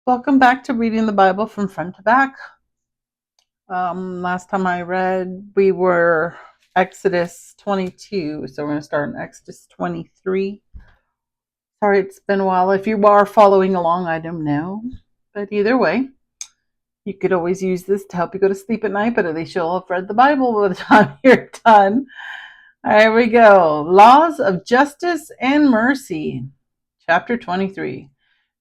Welcome back to reading the Bible from front to back. Last time I read, we were Exodus 22, so we're going to start in Exodus 23. Sorry, it's been a while. If you are following along, I don't know. But either way, you could always use this to help you go to sleep at night, but at least you'll have read the Bible by the time you're done. Here we go. Laws of Justice and Mercy, Chapter 23.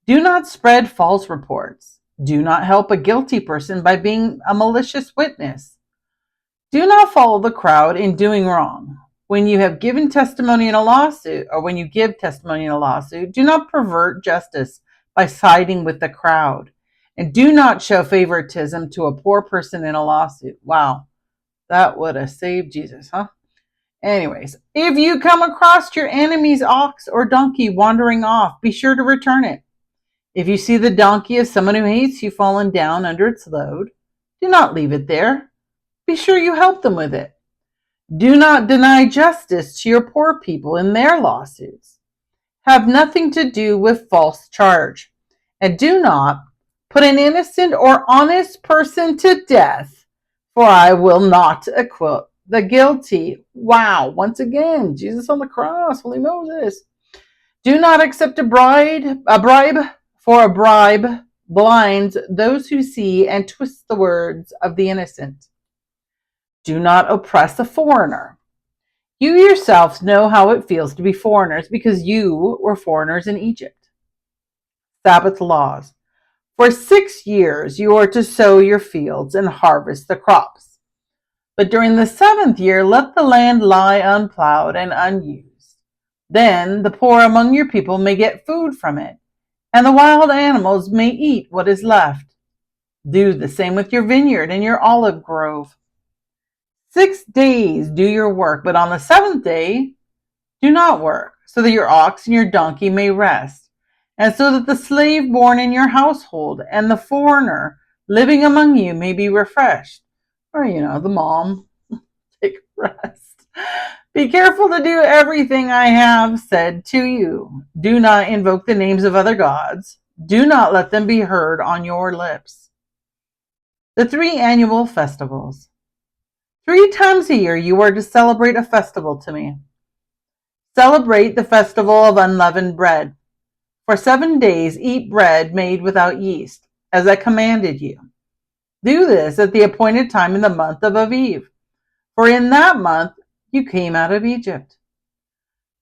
Do not spread false reports. Do not help a guilty person by being a malicious witness. Do not follow the crowd in doing wrong. When you have given testimony in a lawsuit, or when you give testimony in a lawsuit, do not pervert justice by siding with the crowd. And do not show favoritism to a poor person in a lawsuit. Wow, that would have saved Jesus, huh? Anyways, if you come across your enemy's ox or donkey wandering off, be sure to return it. If you see the donkey of someone who hates you fallen down under its load, do not leave it there. Be sure you help them with it. Do not deny justice to your poor people in their lawsuits. Have nothing to do with false charge. And do not put an innocent or honest person to death, for I will not acquit the guilty. Wow, once again, Jesus on the cross, holy Moses. Do not accept a bribe, for a bribe blinds those who see and twists the words of the innocent. Do not oppress a foreigner. You yourselves know how it feels to be foreigners because you were foreigners in Egypt. Sabbath laws. For 6 years you are to sow your fields and harvest the crops. But during the 7th year, let the land lie unplowed and unused. Then the poor among your people may get food from it, and the wild animals may eat what is left. Do the same with your vineyard and your olive grove. 6 days do your work, but on the 7th day do not work, so that your ox and your donkey may rest, and so that the slave born in your household and the foreigner living among you may be refreshed. Or, the mom, take rest. Be careful to do everything I have said to you. Do not invoke the names of other gods. Do not let them be heard on your lips. The 3 annual festivals. 3 times a year you are to celebrate a festival to me. Celebrate the festival of unleavened bread. For 7 days eat bread made without yeast, as I commanded you. Do this at the appointed time in the month of Aviv, for in that month you came out of Egypt.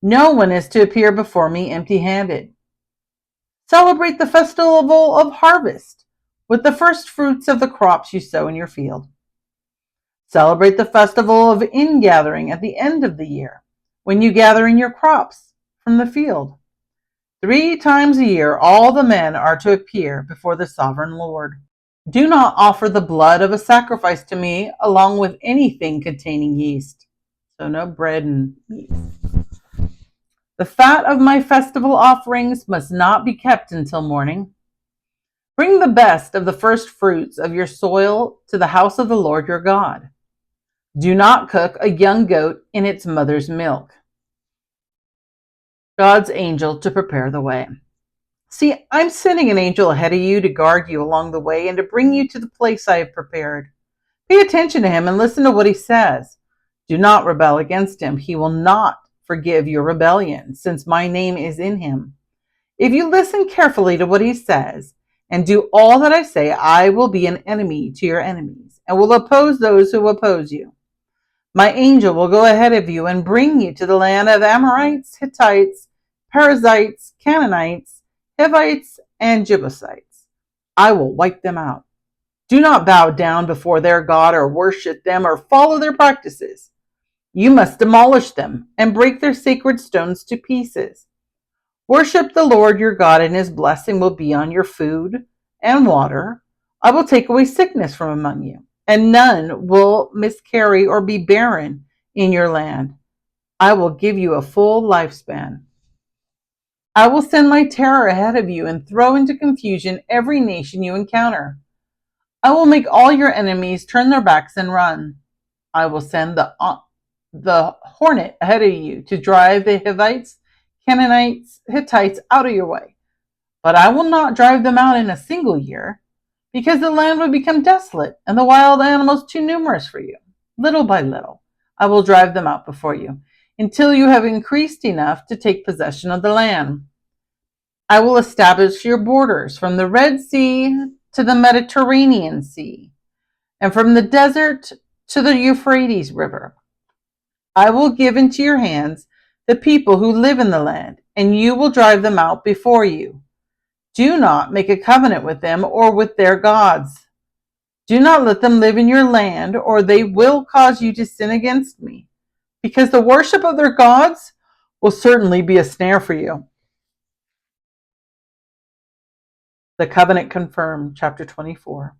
No one is to appear before me empty-handed. Celebrate the festival of harvest with the first fruits of the crops you sow in your field. Celebrate the festival of ingathering at the end of the year, when you gather in your crops from the field. 3 times a year all the men are to appear before the sovereign Lord. Do not offer the blood of a sacrifice to me along with anything containing yeast. So no bread and meat. The fat of my festival offerings must not be kept until morning. Bring the best of the first fruits of your soil to the house of the Lord your God. Do not cook a young goat in its mother's milk. God's angel to prepare the way. See, I'm sending an angel ahead of you to guard you along the way and to bring you to the place I have prepared. Pay attention to him and listen to what he says. Do not rebel against him. He will not forgive your rebellion, since my name is in him. If you listen carefully to what he says and do all that I say, I will be an enemy to your enemies and will oppose those who oppose you. My angel will go ahead of you and bring you to the land of Amorites, Hittites, Perizzites, Canaanites, Hivites, and Jebusites. I will wipe them out. Do not bow down before their God or worship them or follow their practices. You must demolish them and break their sacred stones to pieces. Worship the Lord your God, and his blessing will be on your food and water. I will take away sickness from among you, and none will miscarry or be barren in your land. I will give you a full lifespan. I will send my terror ahead of you and throw into confusion every nation you encounter. I will make all your enemies turn their backs and run. I will send the hornet ahead of you to drive the Hivites, Canaanites, Hittites out of your way. But I will not drive them out in a single year, because the land would become desolate and the wild animals too numerous for you. Little by little, I will drive them out before you, until you have increased enough to take possession of the land. I will establish your borders from the Red Sea to the Mediterranean Sea, and from the desert to the Euphrates River. I will give into your hands the people who live in the land, and you will drive them out before you. Do not make a covenant with them or with their gods. Do not let them live in your land, or they will cause you to sin against me, because the worship of their gods will certainly be a snare for you. The covenant confirmed, chapter 24.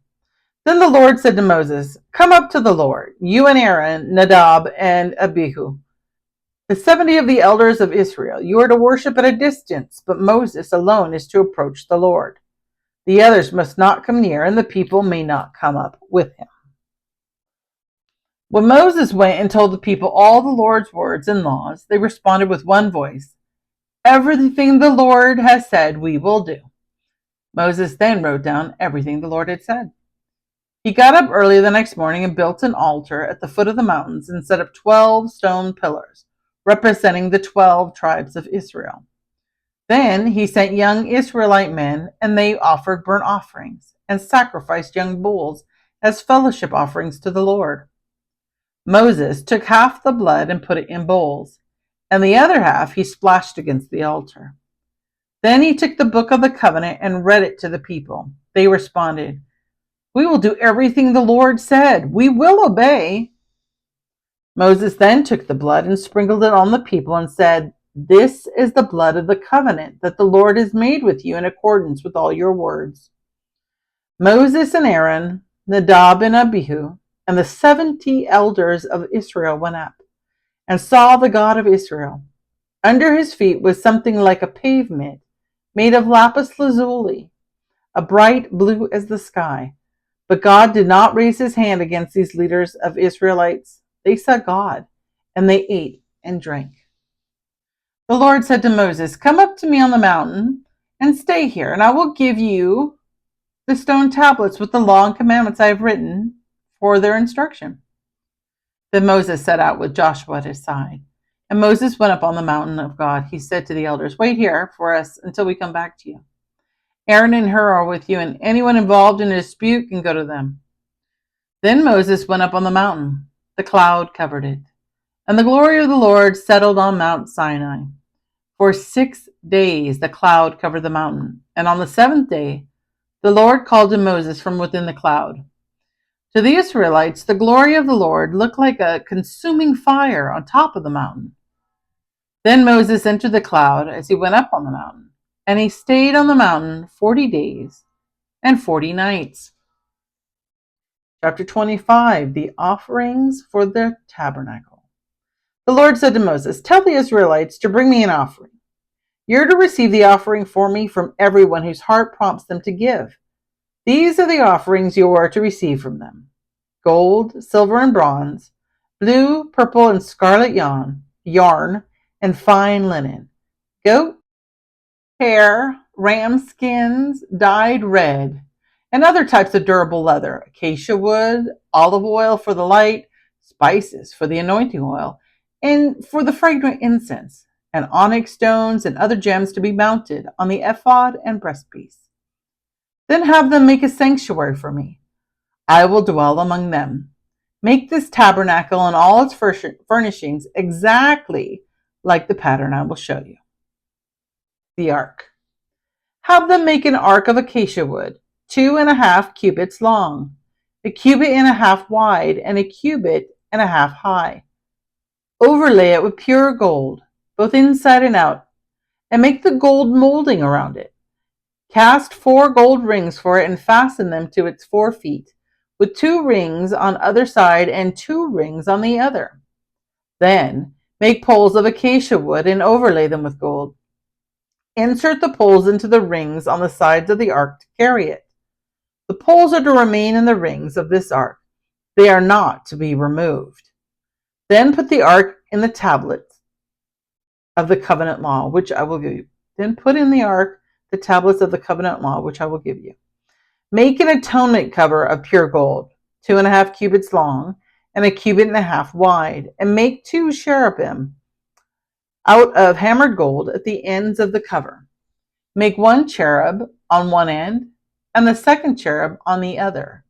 Then the Lord said to Moses, "Come up to the Lord, you and Aaron, Nadab, and Abihu, the 70 of the elders of Israel. You are to worship at a distance, but Moses alone is to approach the Lord. The others must not come near, and the people may not come up with him." When Moses went and told the people all the Lord's words and laws, they responded with one voice, "Everything the Lord has said, we will do." Moses then wrote down everything the Lord had said. He got up early the next morning and built an altar at the foot of the mountains and set up 12 stone pillars, representing the 12 tribes of Israel. Then he sent young Israelite men, and they offered burnt offerings and sacrificed young bulls as fellowship offerings to the Lord. Moses took half the blood and put it in bowls, and the other half he splashed against the altar. Then he took the book of the covenant and read it to the people. They responded, "We will do everything the Lord said. We will obey." Moses then took the blood and sprinkled it on the people and said, "This is the blood of the covenant that the Lord has made with you in accordance with all your words." Moses and Aaron, Nadab and Abihu, and the 70 elders of Israel went up and saw the God of Israel. Under his feet was something like a pavement made of lapis lazuli, a bright blue as the sky. But God did not raise his hand against these leaders of Israelites. They saw God, and they ate and drank. The Lord said to Moses, "Come up to me on the mountain and stay here, and I will give you the stone tablets with the law and commandments I have written for their instruction." Then Moses set out with Joshua at his side. And Moses went up on the mountain of God. He said to the elders, "Wait here for us until we come back to you. Aaron and Hur are with you, and anyone involved in a dispute can go to them." Then Moses went up on the mountain. The cloud covered it, and the glory of the Lord settled on Mount Sinai. For 6 days the cloud covered the mountain, and on the 7th day the Lord called to Moses from within the cloud. To the Israelites, the glory of the Lord looked like a consuming fire on top of the mountain. Then Moses entered the cloud as he went up on the mountain, and he stayed on the mountain 40 days and 40 nights. Chapter 25, the offerings for the tabernacle. The Lord said to Moses, "Tell the Israelites to bring me an offering. You're to receive the offering for me from everyone whose heart prompts them to give. These are the offerings you are to receive from them: gold, silver, and bronze, blue, purple, and scarlet yarn, and fine linen, goat hair, ram skins dyed red, and other types of durable leather, acacia wood, olive oil for the light, spices for the anointing oil, and for the fragrant incense, and onyx stones and other gems to be mounted on the ephod and breastpiece. Then have them make a sanctuary for me. I will dwell among them. Make this tabernacle and all its furnishings exactly like the pattern I will show you." The ark. Have them make an ark of acacia wood, 2.5 cubits long, a cubit and a half wide, and a cubit and a half high. Overlay it with pure gold, both inside and out, and make the gold molding around it. Cast 4 gold rings for it and fasten them to its 4 feet, with 2 rings on either side and 2 rings on the other. Then make poles of acacia wood and overlay them with gold. Insert the poles into the rings on the sides of the ark to carry it. The poles are to remain in the rings of this ark. They are not to be removed. Then put the ark in the tablets of the covenant law, which I will give you. Then put in the ark the tablets of the covenant law, which I will give you. Make an atonement cover of pure gold, 2.5 cubits long and 1.5 cubits wide, and make 2 cherubim out of hammered gold at the ends of the cover. Make 1 cherub on one end and the second cherub on the other.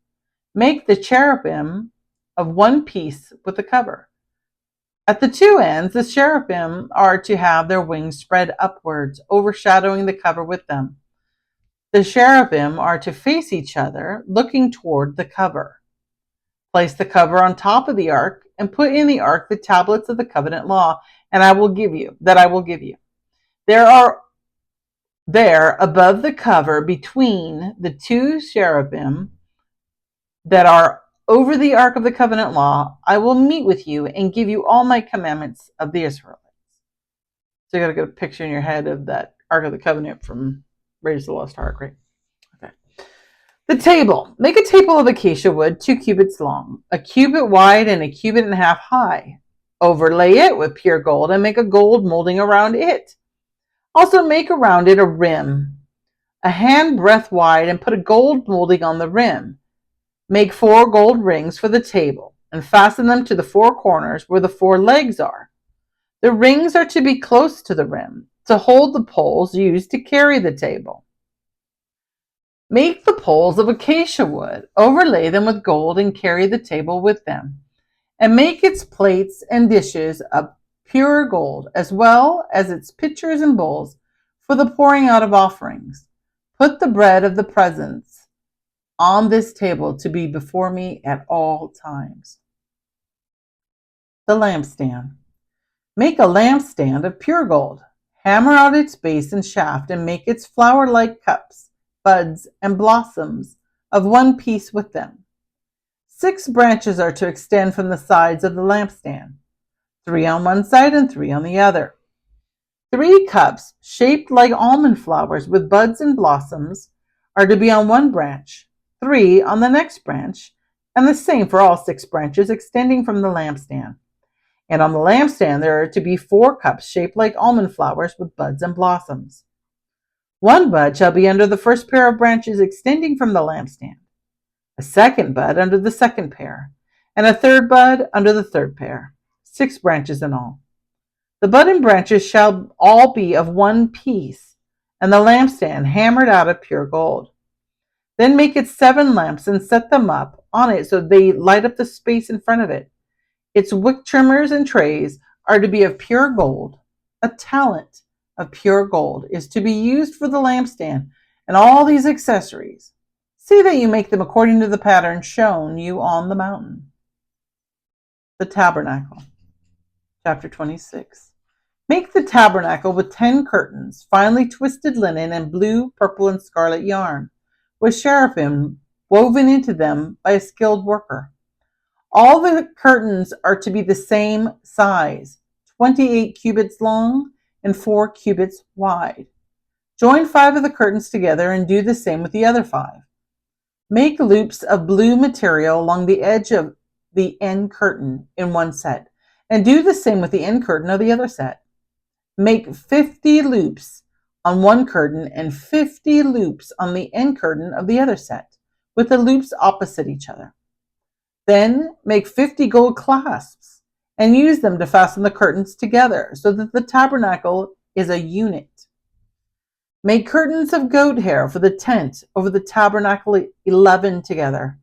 Make the cherubim of one piece with the cover. At the 2 ends, the cherubim are to have their wings spread upwards, overshadowing the cover with them. The cherubim are to face each other, looking toward the cover. Place the cover on top of the ark and put in the ark the tablets of the covenant law, and I will give you. There are there above the cover between the 2 cherubim that are over the ark of the covenant law. I will meet with you and give you all my commandments of the Israelites. So you got to get a picture in your head of that ark of the covenant from Raiders of the Lost Ark, right? Okay. The table. Make a table of acacia wood, 2 cubits long, 1 cubit wide, and 1.5 cubits high. Overlay it with pure gold and make a gold molding around it. Also make around it a rim, a handbreadth wide, and put a gold molding on the rim. Make 4 gold rings for the table and fasten them to the 4 corners where the 4 legs are. The rings are to be close to the rim to hold the poles used to carry the table. Make the poles of acacia wood, overlay them with gold, and carry the table with them. And make its plates and dishes of pure gold, as well as its pitchers and bowls for the pouring out of offerings. Put the bread of the presence on this table to be before me at all times. The lampstand. Make a lampstand of pure gold. Hammer out its base and shaft and make its flower-like cups, buds, and blossoms of one piece with them. 6 branches are to extend from the sides of the lampstand, 3 on one side and 3 on the other. 3 cups shaped like almond flowers with buds and blossoms are to be on one branch, 3 on the next branch, and the same for all 6 branches extending from the lampstand. And on the lampstand there are to be 4 cups shaped like almond flowers with buds and blossoms. 1 bud shall be under the first pair of branches extending from the lampstand, a 2nd bud under the 2nd pair, and a 3rd bud under the 3rd pair, 6 branches in all. The bud and branches shall all be of one piece, and the lampstand hammered out of pure gold. Then make it 7 lamps and set them up on it so they light up the space in front of it. Its wick trimmers and trays are to be of pure gold. A talent of pure gold is to be used for the lampstand and all these accessories. See that you make them according to the pattern shown you on the mountain. The Tabernacle. Chapter 26. Make the tabernacle with 10 curtains, finely twisted linen and blue, purple, and scarlet yarn, with cherubim woven into them by a skilled worker. All the curtains are to be the same size, 28 cubits long and 4 cubits wide. Join 5 of the curtains together and do the same with the other 5. Make loops of blue material along the edge of the end curtain in one set, and do the same with the end curtain of the other set. Make 50 loops on one curtain and 50 loops on the end curtain of the other set, with the loops opposite each other. Then make 50 gold clasps and use them to fasten the curtains together so that the tabernacle is a unit. Make curtains of goat hair for the tent over the tabernacle, 11 together.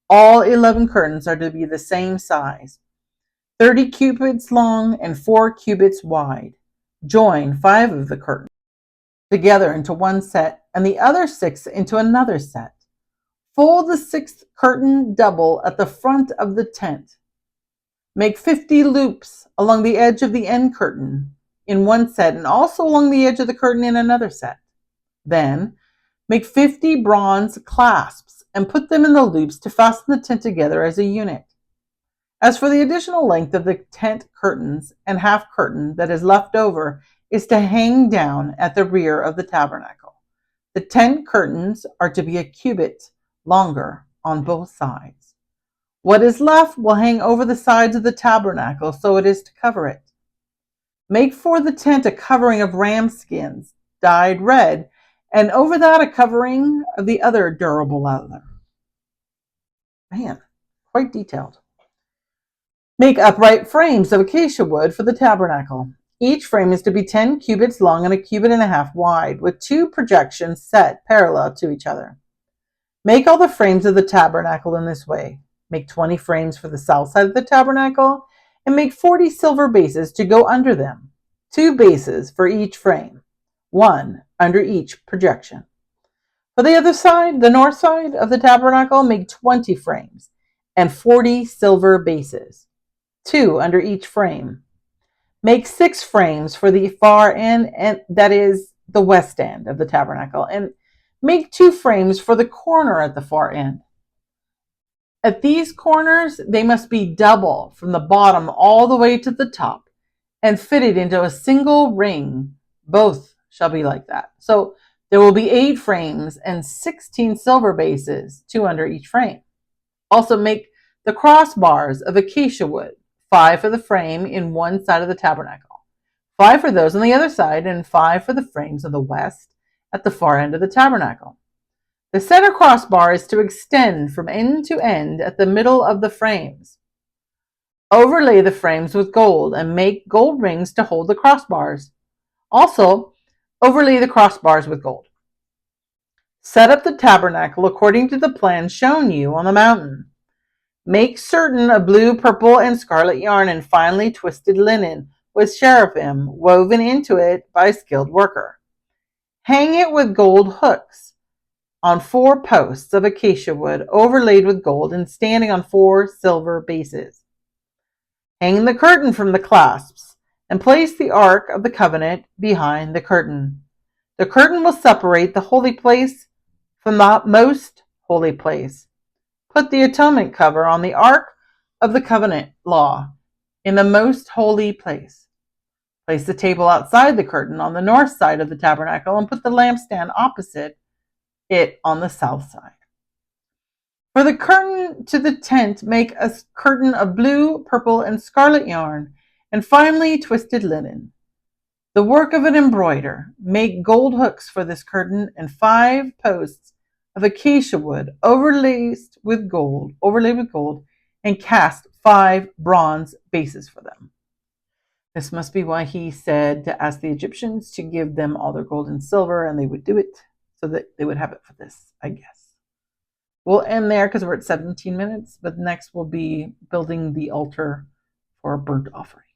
All 11 curtains are to be the same size, 30 cubits long and 4 cubits wide. Join 5 of the curtains together into one set and the other 6 into another set. Fold the 6th curtain double at the front of the tent. Make 50 loops along the edge of the end curtain in one set and also along the edge of the curtain in another set. Then make 50 bronze clasps and put them in the loops to fasten the tent together as a unit. As for the additional length of the tent curtains and half curtain that is left over is to hang down at the rear of the tabernacle. The tent curtains are to be a cubit longer on both sides. What is left will hang over the sides of the tabernacle, so it is to cover it. Make for the tent a covering of ram skins, dyed red, and over that a covering of the other durable leather. Man, quite detailed. Make upright frames of acacia wood for the tabernacle. Each frame is to be 10 cubits long and a cubit and a half wide, with 2 projections set parallel to each other. Make all the frames of the tabernacle in this way. Make 20 frames for the south side of the tabernacle, and make 40 silver bases to go under them, 2 bases for each frame, 1 under each projection. For the other side, the north side of the tabernacle, make 20 frames and 40 silver bases, 2 under each frame. Make 6 frames for the far end, and that is the west end of the tabernacle, and make 2 frames for the corner at the far end. At these corners, they must be double from the bottom all the way to the top and fitted into a single ring. Both shall be like that. So there will be 8 frames and 16 silver bases, 2 under each frame. Also make the crossbars of acacia wood, 5 for the frame in one side of the tabernacle, 5 for those on the other side, and 5 for the frames of the west at the far end of the tabernacle. The center crossbar is to extend from end to end at the middle of the frames. Overlay the frames with gold and make gold rings to hold the crossbars. Also, overlay the crossbars with gold. Set up the tabernacle according to the plan shown you on the mountain. Make certain of blue, purple, and scarlet yarn and finely twisted linen with cherubim woven into it by a skilled worker. Hang it with gold hooks on 4 posts of acacia wood overlaid with gold and standing on 4 silver bases. Hang the curtain from the clasps and place the Ark of the Covenant behind the curtain. The curtain will separate the holy place from the most holy place. Put the atonement cover on the Ark of the Covenant law in the most holy place. Place the table outside the curtain on the north side of the tabernacle and put the lampstand opposite it on the south side. For the curtain to the tent, make a curtain of blue, purple, and scarlet yarn and finely twisted linen, the work of an embroider. Make gold hooks for this curtain and 5 posts of acacia wood overlaid with gold, and cast 5 bronze bases for them. This must be why he said to ask the Egyptians to give them all their gold and silver, and they would do it so that they would have it for this, I guess. We'll end there because we're at 17 minutes, but next we'll be building the altar for a burnt offering.